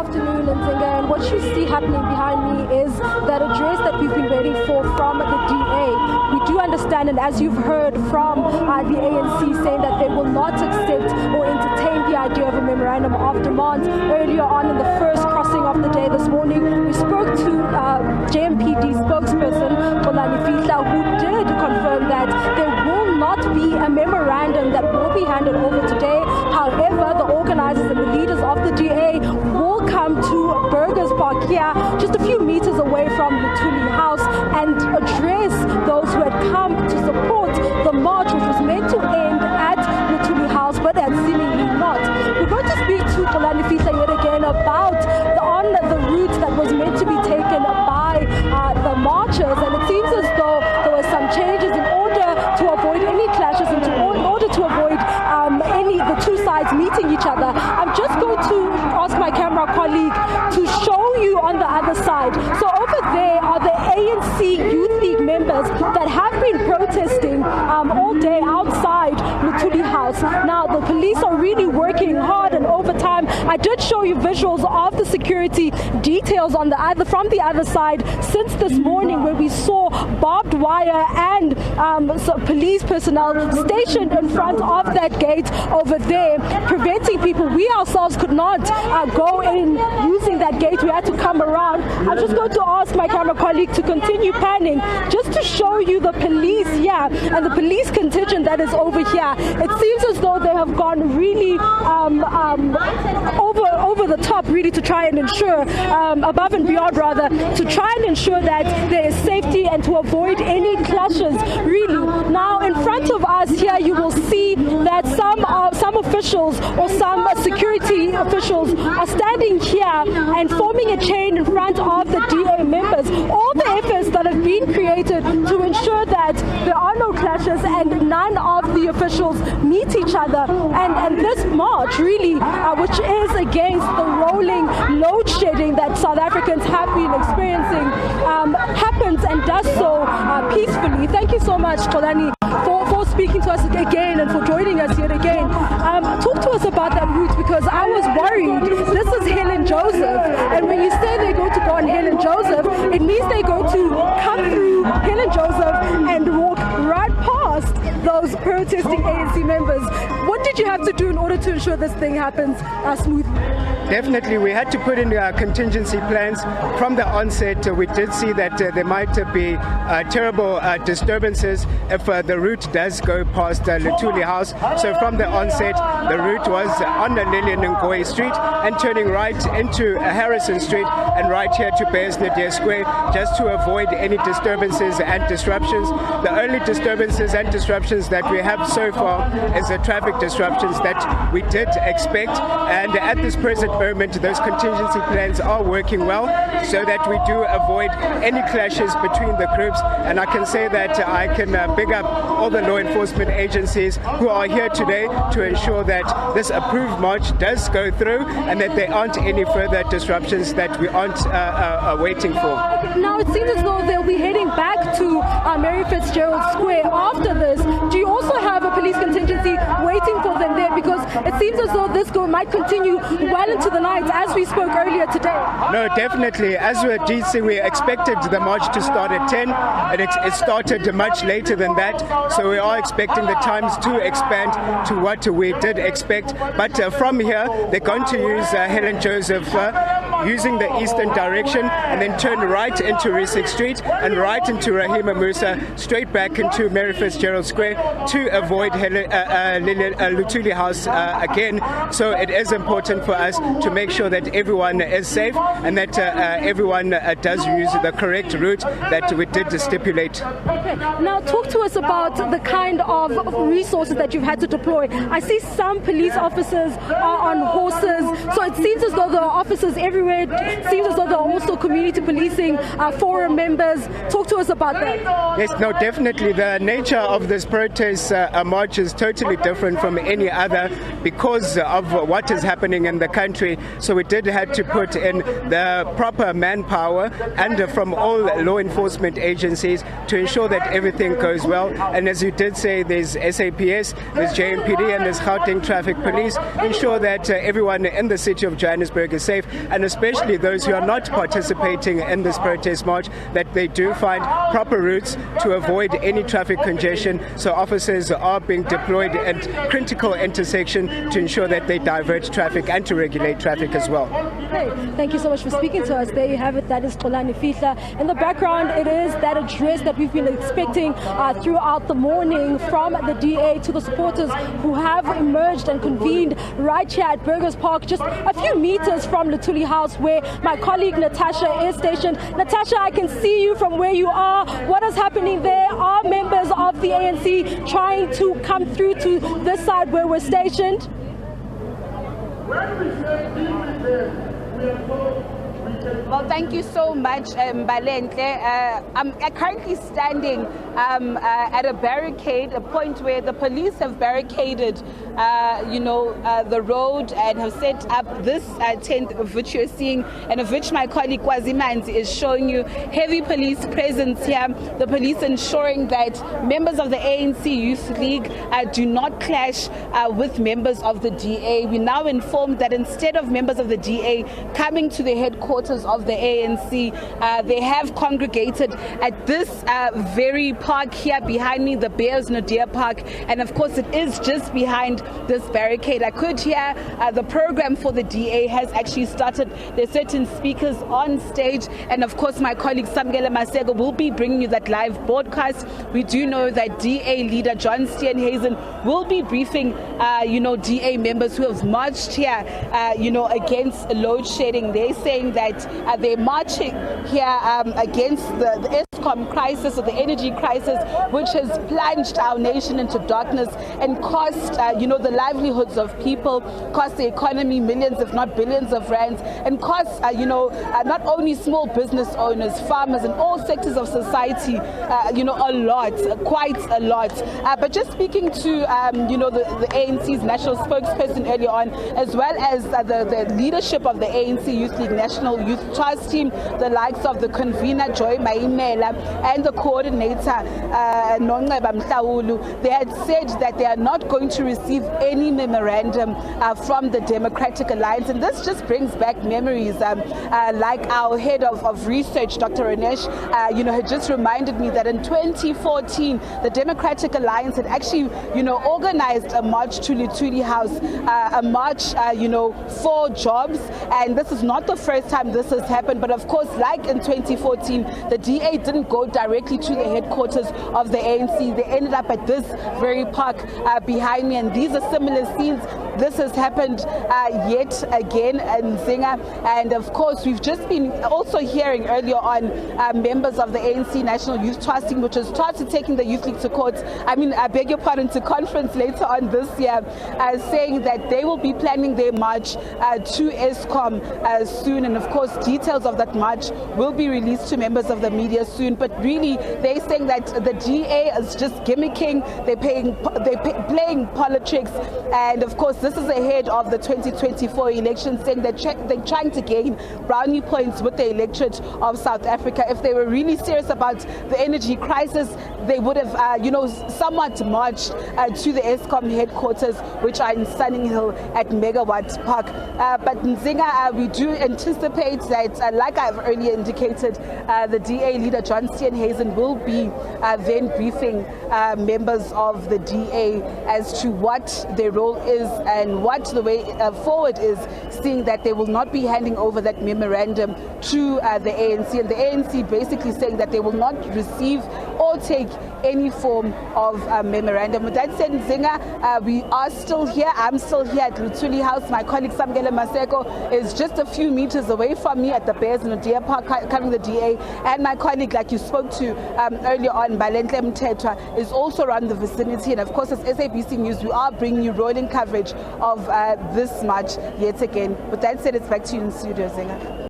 afternoon, Nzinga, and what you see happening behind me is that address that we've been waiting for from the DA. We do understand, and as you've heard from the ANC saying that they will not accept or entertain the idea of a memorandum of demands. Earlier on in the first crossing of the day this morning, we spoke to JMPD spokesperson Pule Mabe, who did confirm that there will not be a memorandum that will be handed over today. However, the organizers and the leaders of the DA will come to Burgers Park here, just a few meters away from Luthuli House, and address those who had come to support the march, which was meant to end at Luthuli House, but had seemingly not. We're going to speak to Pule Mabe yet again about the route that was meant to be taken by the marchers, and it seems as though there were some changes in order to avoid any clashes and in order to avoid the two sides meeting each other. I'm just going to ask my camera colleague to show you on the other side. So over there are the ANC Youth League members that have been protesting all day outside Luthuli House. Now the police are really working hard and overtime. I did show you visuals of the security details on from the other side since this morning, where we saw barbed wire and police personnel stationed in front of that gate over there, preventing people. We ourselves could not go in using that gate. We had to come around. I'm just going to ask my camera colleague to continue panning just to show you the police here and the police contingent that is over here. It seems as though they have gone really over the top, really, to try and ensure, above and beyond rather, to try and ensure that there is safety and to avoid any clashes, really. Now in front of us here you will see that some officials or some security officials are standing here and forming a chain in front of the DA members. All the efforts that have been created to ensure that there are no clashes and none of the officials meet each other. And this march really, which is against the rolling load shedding that South Africans have been experiencing, happens and does so peacefully. Thank you so much, Kolani, for speaking to us again and for joining us yet again. Talk to us about that route, because I was worried. This is Helen Joseph, and when you say they're going to go on Helen Joseph, it means they're going to come through Helen Joseph and walk right past those protesting ANC members. What did you have to do in order to ensure this thing happens smoothly? Definitely, we had to put in contingency plans from the onset. We did see that there might be terrible disturbances if the route does go past Luthuli House. So from the onset, the route was on the Lillian Ngoyi Street and turning right into Harrison Street and right here to Bearsnedere Square, just to avoid any disturbances and disruptions. The only disturbances and disruptions that we have so far is the traffic disruptions that we did expect, and at this present moment those contingency plans are working well so that we do avoid any clashes between the groups. And I can say that I can big up all the law enforcement agencies who are here today to ensure that this approved march does go through and that there aren't any further disruptions that we aren't waiting for. Now it seems as though they'll be heading back to Mary Fitzgerald Square after this. Do you also have a police contingency waiting for them there? Because it seems as though this might continue well into the night, as we spoke earlier today. No, definitely. As we're DC, we expected the march to start at 10, and it started much later than that. So we are expecting the times to expand to what we did expect. But from here, they're going to use Helen Joseph using the eastern direction and then turn right into Riesick Street and right into Rahima Musa, straight back into Mary Fitzgerald Square to avoid Luthuli House again. So it is important for us to make sure that everyone is safe and that everyone does use the correct route that we did stipulate. Okay. Now talk to us about the kind of resources that you've had to deploy. I see some police officers are on horses, so it seems as though there are officers everywhere where it seems as though there are also community policing forum members. Talk to us about that. Yes, no, definitely. The nature of this protest march is totally different from any other because of what is happening in the country. So we did have to put in the proper manpower and from all law enforcement agencies to ensure that everything goes well. And as you did say, there's SAPS, there's JMPD and there's Gauteng Traffic Police. Ensure that everyone in the city of Johannesburg is safe, and especially those who are not participating in this protest march, that they do find proper routes to avoid any traffic congestion. So officers are being deployed at critical intersection to ensure that they divert traffic and to regulate traffic as well. Hey, thank you so much for speaking to us. There you have it. That is Xolani Fihla. In the background, it is that address that we've been expecting throughout the morning from the DA to the supporters who have emerged and convened right here at Burgers Park, just a few meters from Luthuli House, where my colleague Natasha is stationed. Natasha, I can see you from where you are. What is happening there? Are members of the ANC trying to come through to this side where we're stationed? Well, thank you so much, Mbalenhle. I'm currently standing at a barricade, a point where the police have barricaded, the road and have set up this tent of which you're seeing and of which my colleague Kwazimanzi is showing you. Heavy police presence here, the police ensuring that members of the ANC Youth League do not clash with members of the DA. We're now informed that instead of members of the DA coming to the headquarters of the ANC, they have congregated at this very park here behind me, the Bears Nadir Park, and of course it is just behind this barricade. I could hear the program for the DA has actually started. There's certain speakers on stage, and of course my colleague Mthethwa Masego will be bringing you that live broadcast. We do know that DA leader John Steenhuisen will be briefing DA members who have marched here against load shedding. They're saying that they're marching here against the Eskom crisis, or the energy crisis, which has plunged our nation into darkness and cost the livelihoods of people, cost the economy millions if not billions of rands, and cost not only small business owners, farmers and all sectors of society a lot, quite a lot. But just speaking to the ANC's national spokesperson earlier on, as well as the leadership of the ANC Youth League National Youth Trust Team, the likes of the convener Joy Maimela and the coordinator Nongceba Mhlawulu, they had said that they are not going to receive any memorandum from the Democratic Alliance. And this just brings back memories like our head of research, Dr. Ranesh, had just reminded me that in 2014 the Democratic Alliance had actually organized a march to Luthuli House, a march for jobs, and this is not the first time this has happened. But of course, like in 2014, the DA didn't go directly to the headquarters of the ANC. They ended up at this very park behind me, and these are similar scenes. This has happened yet again in Zinga, and of course we've just been also hearing earlier on members of the ANC National Youth Trust Team, which has started taking the Youth League to court, I beg your pardon, to conference later on this year, saying that they will be planning their march to Eskom soon, and of course details of that march will be released to members of the media soon. But really they're saying that the DA is just gimmicking, they're playing politics, and of course this is ahead of the 2024 election, saying that they're trying to gain brownie points with the electorate of South Africa. If they were really serious about the energy crisis, they would have somewhat marched to the Eskom headquarters, which are in Sunning Hill at Megawatt Park. But Nzinga, we do anticipate that, like I've earlier indicated, the DA leader John Steenhuisen will be then briefing members of the DA as to what their role is and what the way forward is, seeing that they will not be handing over that memorandum to the ANC, and the ANC basically saying that they will not receive or take any form of memorandum. With that said, Nzinga, we are still here. I'm still here at Luthuli House. My colleague Mthethwa Masego is just a few meters away from me at the Bears Nadir Park, covering the DA, and my colleague, like you spoke to earlier on, Mbalenhle Mthethwa, is also around the vicinity. And of course, as SABC News, we are bringing you rolling coverage of this march yet again. With that said, it's back to you in studio, Nzinga.